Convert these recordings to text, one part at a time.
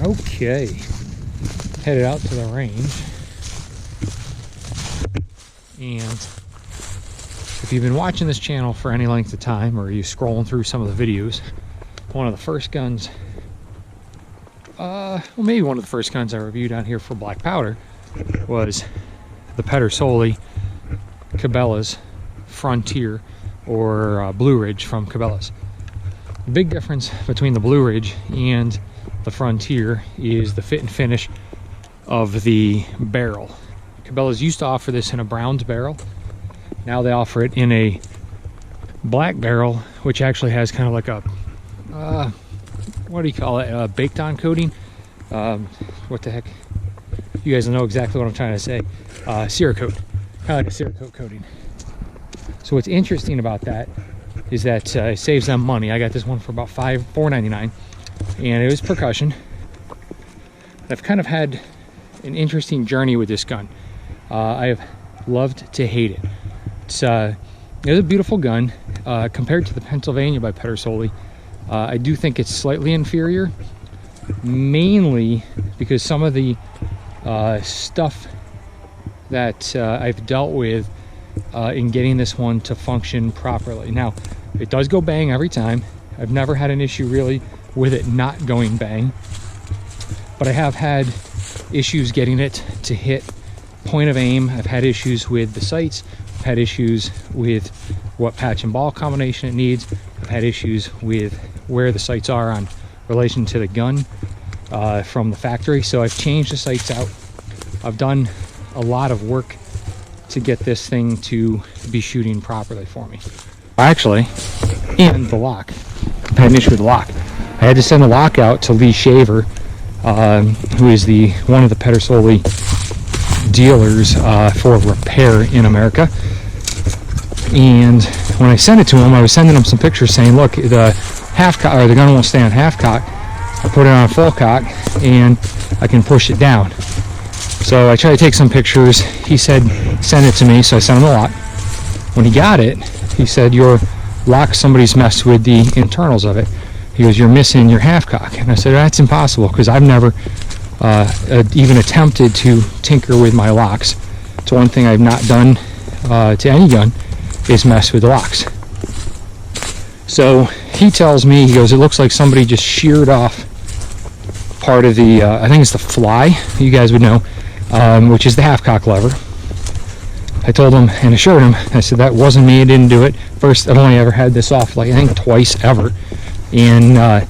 Okay, headed out to the range, and if you've been watching this channel for any length of time, or you scrolling through some of the videos, one of the first guns, well, maybe one of the first guns I reviewed on here for black powder was the Pedersoli Cabelas Frontier, or Blue Ridge from Cabelas. The big difference between the Blue Ridge and the Frontier is the fit and finish of the barrel. Cabelas used to offer this in a bronze barrel. Now they offer it in a black barrel, which actually has kind of like a what do you call it, a baked on coating. What the heck, you guys know exactly what I'm trying to say. Cerakote, kind of like a Cerakote coating. So what's interesting about that is that it saves them money. I got this one for about $4.99, and it was percussion. I've kind of had an interesting journey with this gun. I have loved to hate it. It's a beautiful gun compared to the Pennsylvania by Pedersoli. I do think it's slightly inferior, mainly because some of the stuff that I've dealt with in getting this one to function properly. Now, it does go bang every time. I've never had an issue really with it not going bang, but I have had issues getting it to hit point of aim. I've had issues with the sights. I've had issues with what patch and ball combination it needs. I've had issues with where the sights are on relation to the gun from the factory. So I've changed the sights out. I've done a lot of work to get this thing to be shooting properly for me. Actually, and the lock. I've had an issue with the lock. I had to send the lock out to Lee Shaver, who is one of the Pedersoli dealers for repair in America. And when I sent it to him, I was sending him some pictures saying, look, the half cock, or the gun won't stay on half cock. I put it on full cock and I can push it down. So I tried to take some pictures. He said, send it to me. So I sent him the lock. When he got it, he said, your lock, somebody's messed with the internals of it. He goes, you're missing your half cock. And I said, that's impossible, because I've never even attempted to tinker with my locks. It's one thing I've not done to any gun is mess with the locks. So he tells me, he goes, it looks like somebody just sheared off part of the, I think it's the fly, you guys would know, which is the half cock lever. I told him and assured him, I said, that wasn't me, I didn't do it. First, I've only ever had this off, like, I think twice ever. And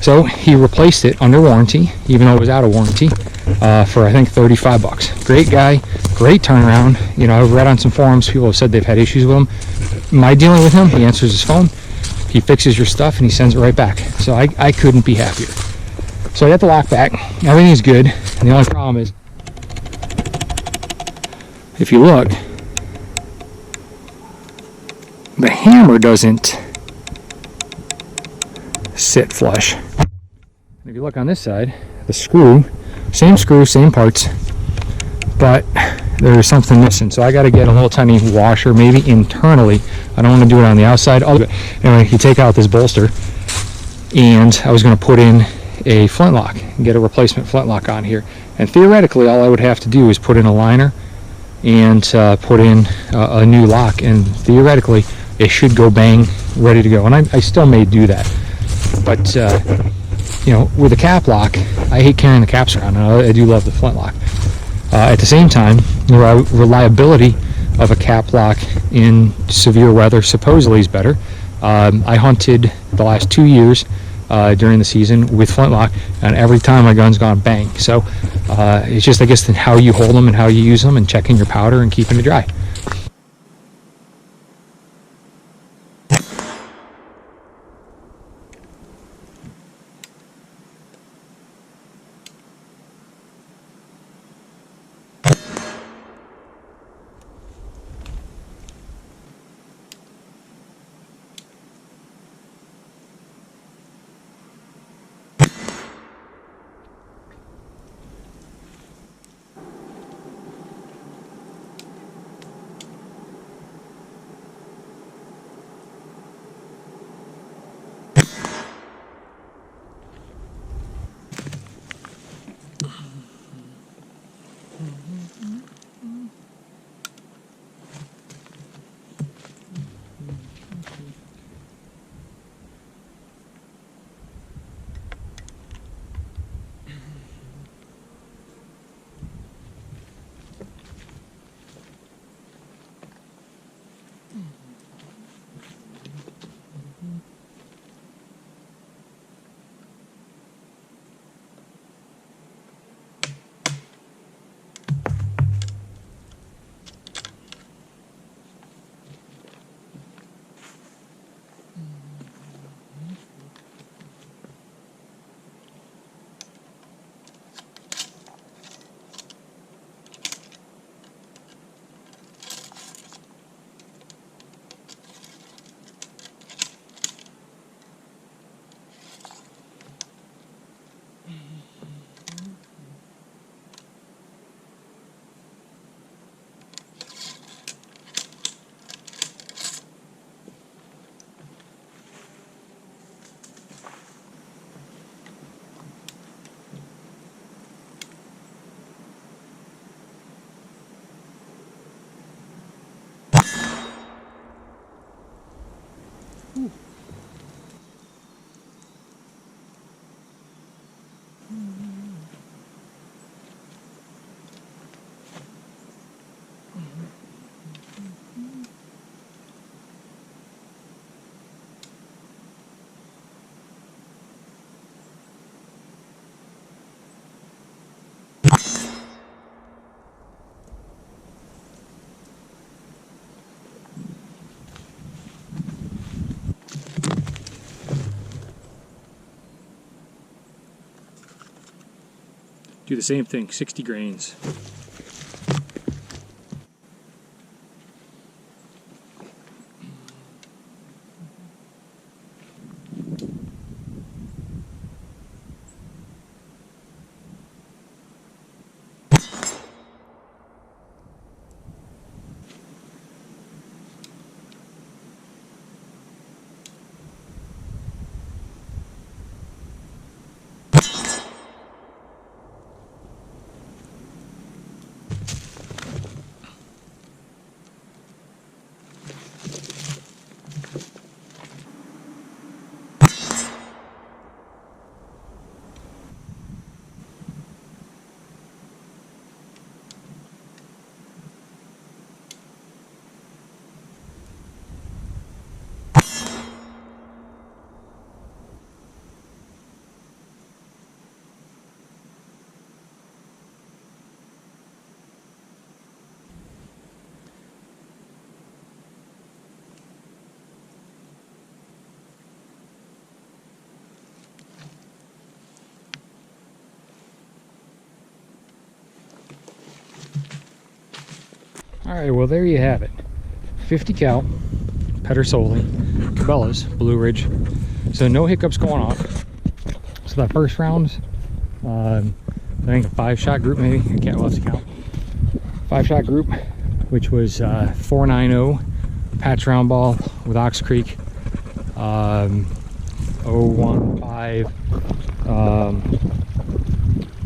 so he replaced it under warranty, even though it was out of warranty, for I think $35. Great guy, great turnaround. You know, I've read on some forums, people have said they've had issues with him. My dealing with him, he answers his phone, he fixes your stuff, and he sends it right back. So I couldn't be happier. So I got the lock back, everything's good, and the only problem is, if you look, the hammer doesn't sit flush. And if you look on this side, the screw, same parts, but there's something missing. So I got to get a little tiny washer, maybe internally. I don't want to do it on the outside. Anyway, you take out this bolster, and I was going to put in a flintlock and get a replacement flintlock on here. And theoretically, all I would have to do is put in a liner and put in a new lock, and theoretically it should go bang, ready to go. And I still may do that, but you know, with a cap lock, I hate carrying the caps around. I do love the flintlock. At the same time, the reliability of a cap lock in severe weather supposedly is better. I hunted the last 2 years during the season with flintlock, and every time my gun's gone bang. So it's just, I guess, how you hold them and how you use them, and checking your powder and keeping it dry. Do the same thing, 60 grains. Alright, well there you have it. 50 cal, Pedersoli, Cabelas, Blue Ridge. So no hiccups going off. So that first round, I think a 5-shot group maybe, I can't, we'll have to count. 5-shot group, which was 490 patch round ball with Ox Creek, 015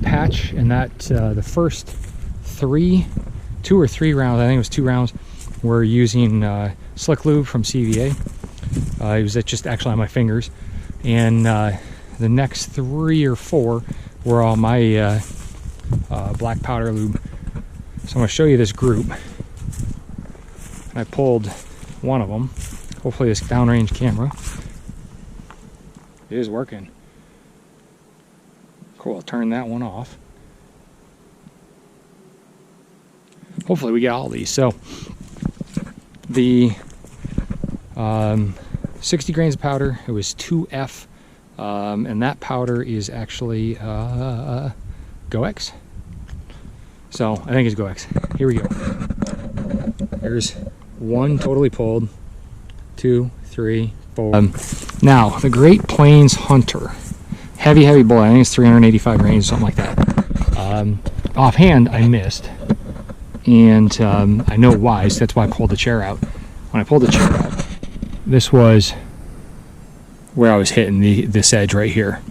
patch, and that the first 2 or 3 rounds, I think it was 2 rounds, were using slick lube from CVA. It was just actually on my fingers, and the next 3 or 4 were all my black powder lube. So I'm going to show you this group. I pulled one of them. Hopefully this downrange camera. It is working. Cool, I'll turn that one off. Hopefully we get all these. So the 60 grains of powder, it was 2F, and that powder is actually goex. So I think it's goex. Here we go. There's 1 totally pulled, 2, 3, 4. Now the Great Plains Hunter, heavy bullet. I think it's 385 grains, something like that. Offhand, I missed. And I know why, so that's why I pulled the chair out. When I pulled the chair out, this was where I was hitting this edge right here.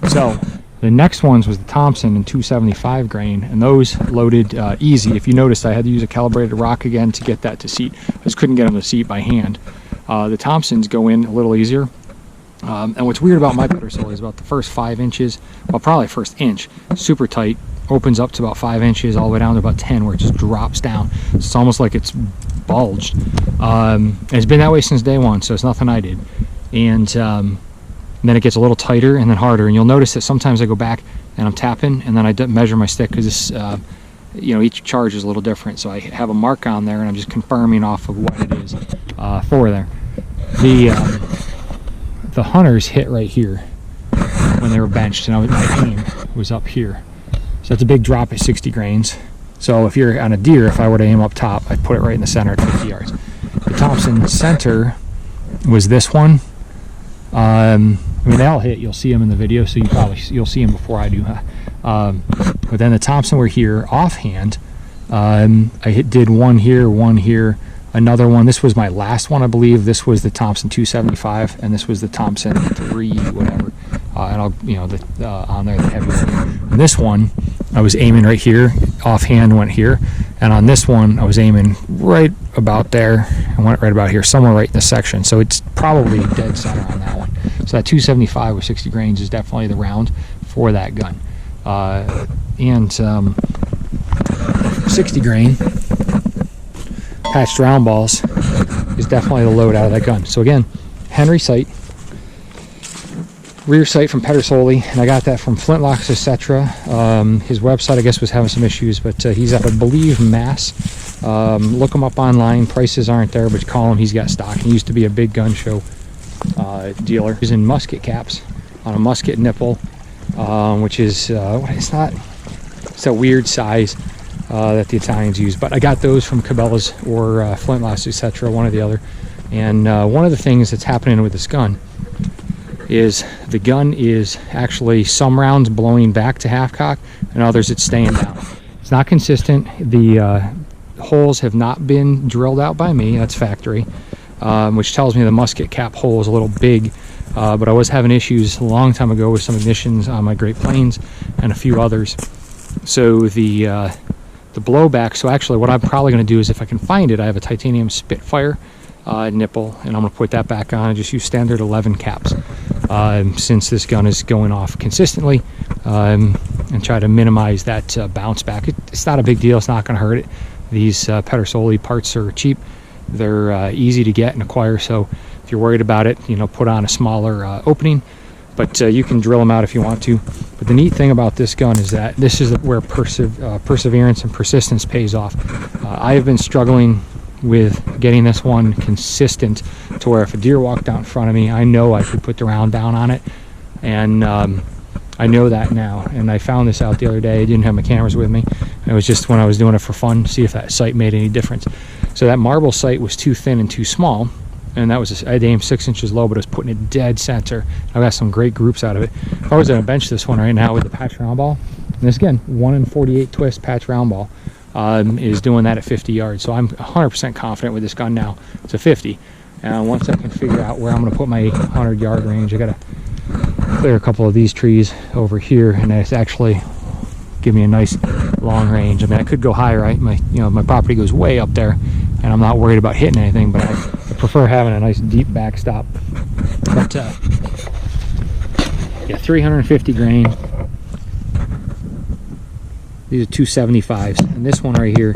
So The next ones was the Thompson in 275 grain, and those loaded easy. If you noticed, I had to use a calibrated rock again to get that to seat. I just couldn't get them to seat by hand. The Thompsons go in a little easier. And what's weird about my Pedersoli is about the first 5 inches, well, probably first inch, super tight, opens up to about 5 inches, all the way down to about 10, where it just drops down. It's almost like it's bulged. And it's been that way since day one, so it's nothing I did. And then it gets a little tighter and then harder. And you'll notice that sometimes I go back and I'm tapping, and then I measure my stick, because this, you know, each charge is a little different. So I have a mark on there, and I'm just confirming off of what it is for there. The hunters hit right here when they were benched, and my aim was up here. So that's a big drop at 60 grains. So if you're on a deer, if I were to aim up top, I'd put it right in the center at 50 yards. The Thompson center was this one. I mean, they all hit. You'll see them in the video, so you'll see them before I do. But then the Thompson were here offhand. I did one here, another one. This was my last one, I believe. This was the Thompson 275, and this was the Thompson 3 whatever. And I'll, you know, on there, the heavy one. And this one, I was aiming right here, offhand went here, and on this one, I was aiming right about there and went right about here, somewhere right in the section. So it's probably dead center on that one. So that 275 with 60 grains is definitely the round for that gun. And 60 grain patched round balls is definitely the load out of that gun. So again, Henry sight, rear sight from Pedersoli, and I got that from Flintlocks, etc. His website, I guess, was having some issues, but he's out of, I believe, Mass. Look him up online. Prices aren't there, but call him. He's got stock. He used to be a big gun show dealer. He's in musket caps on a musket nipple, which is it's a weird size that the Italians use. But I got those from Cabelas or Flintlocks, etc. One or the other. And one of the things that's happening with this gun is the gun is actually, some rounds blowing back to half cock, and others it's staying down. It's not consistent. The holes have not been drilled out by me. That's factory, which tells me the musket cap hole is a little big. But I was having issues a long time ago with some ignitions on my Great Plains and a few others. So the blowback, so actually what I'm probably going to do is, if I can find it, I have a titanium Spitfire nipple, and I'm going to put that back on and just use standard 11 caps, since this gun is going off consistently, and try to minimize that bounce back. It's not a big deal. It's not going to hurt it. These Pedersoli parts are cheap. They're easy to get and acquire, so if you're worried about it, you know, put on a smaller opening, but you can drill them out if you want to. But the neat thing about this gun is that this is where perseverance and persistence pays off. I have been struggling with getting this one consistent to where if a deer walked out in front of me, I know I could put the round down on it, and I know that now. And I found this out the other day. I didn't have my cameras with me. It was just when I was doing it for fun, see if that sight made any difference. So that marble sight was too thin and too small, and that was I aimed 6 inches low, but I was putting it dead center. I got some great groups out of it. If I was going to bench this one right now with the patch round ball, and this again, 1 in 48 twist patch round ball, is doing that at 50 yards. So I'm 100% confident with this gun now to 50. And once I can figure out where I'm going to put my 100-yard range, I got to clear a couple of these trees over here, and it's actually give me a nice long range. I mean, I could go higher. Right, my property goes way up there, and I'm not worried about hitting anything. But I prefer having a nice deep backstop. But yeah, 350 grain. These are 275s, and this one right here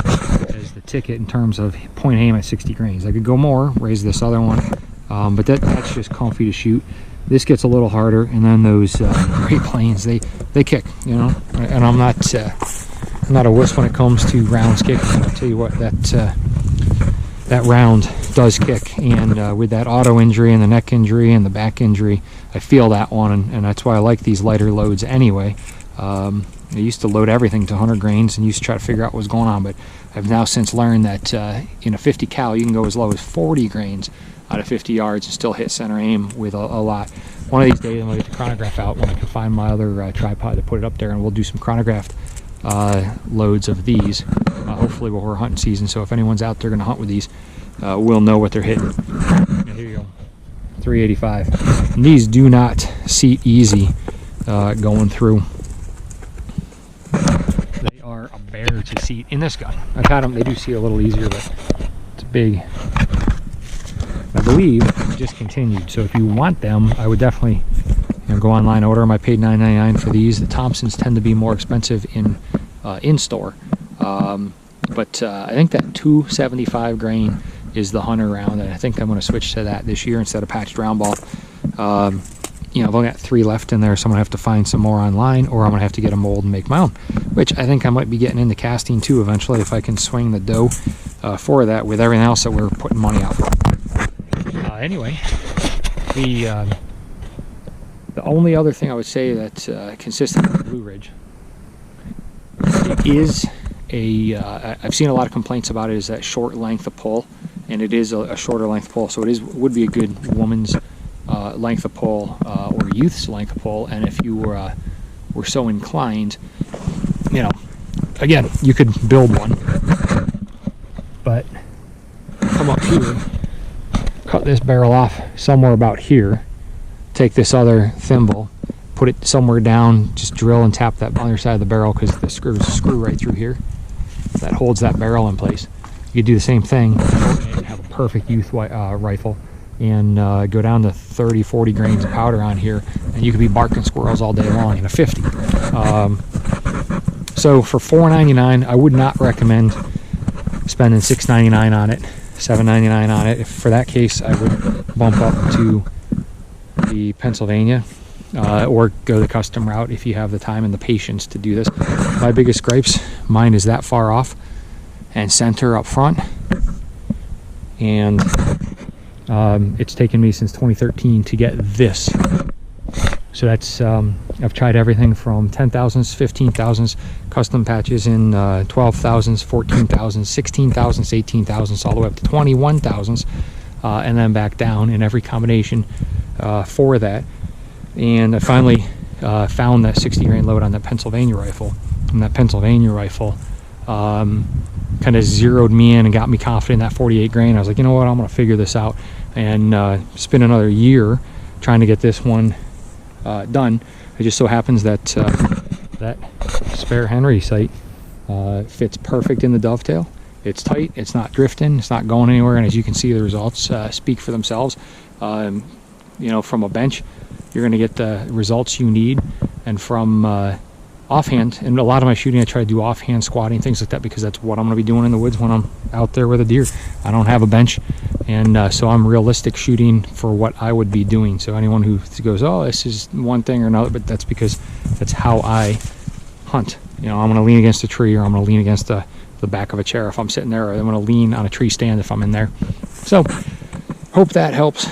is the ticket in terms of point aim at 60 grains. I could go more, raise this other one, but that's just comfy to shoot. This gets a little harder, and then those Great Plains, they kick, you know. And I'm not a wuss when it comes to rounds kicking. I'll tell you what, that round does kick, and with that auto injury and the neck injury and the back injury, I feel that one, and that's why I like these lighter loads anyway. I used to load everything to 100 grains and used to try to figure out what was going on, but I've now since learned that in a 50 cal you can go as low as 40 grains out of 50 yards and still hit center aim with a lot. One of these days I'm going to get the chronograph out when I can find my other tripod to put it up there, and we'll do some chronographed loads of these, hopefully before hunting season. So if anyone's out there going to hunt with these, we'll know what they're hitting. Yeah, here you go, 385. And these do not seat easy going through. are a bear to seat in this gun. I've had them, they do seat a little easier, but it's big. I believe discontinued, so if you want them, I would definitely go online, order them. I paid $9.99 for these. The Thompsons tend to be more expensive in store, but I think that 275 grain is the hunter round, and I think I'm going to switch to that this year instead of patched round ball. I've only got 3 left in there, so I'm going to have to find some more online, or I'm going to have to get a mold and make my own, which I think I might be getting into casting too eventually if I can swing the dough for that with everything else that we're putting money out for. Anyway, the only other thing I would say that's consistent with Blue Ridge is I've seen a lot of complaints about it, is that short length of pull, and it is a shorter length of pull, so would be a good woman's length of pull or youth's length of pull. And if you were so inclined, again, you could build one, but come up here, cut this barrel off somewhere about here, take this other thimble, put it somewhere down, just drill and tap that other side of the barrel, because the screws screw right through here that holds that barrel in place. You could do the same thing and have a perfect youth rifle, and go down to 30-40 grains of powder on here, and you could be barking squirrels all day long in a 50. So for $4.99, I would not recommend spending $6.99 on it, $7.99 on it. If for that case, I would bump up to the Pennsylvania, or go the custom route if you have the time and the patience to do this. My biggest gripes, mine is that far off and center up front, and it's taken me since 2013 to get this. So that's I've tried everything from 10,000s, 15,000s, custom patches in 12,000s, 14,000s, 16,000s, 18,000s, all the way up to 21,000s, and then back down in every combination for that. And I finally found that 60 grain load on that Pennsylvania rifle, and that Pennsylvania rifle kind of zeroed me in and got me confident in that 48 grain. I was like, you know what, I'm going to figure this out, and spend another year trying to get this one done. It just so happens that that spare Henry sight fits perfect in the dovetail. It's tight, it's not drifting, it's not going anywhere, and as you can see, the results speak for themselves. From a bench, you're going to get the results you need, and from offhand, and a lot of my shooting I try to do offhand squatting, things like that, because that's what I'm going to be doing in the woods when I'm out there with a deer. I don't have a bench, and so I'm realistic shooting for what I would be doing. So anyone who goes, oh, this is one thing or another, but that's because that's how I hunt. I'm going to lean against a tree, or I'm going to lean against the back of a chair if I'm sitting there, or I'm going to lean on a tree stand if I'm in there. So hope that helps.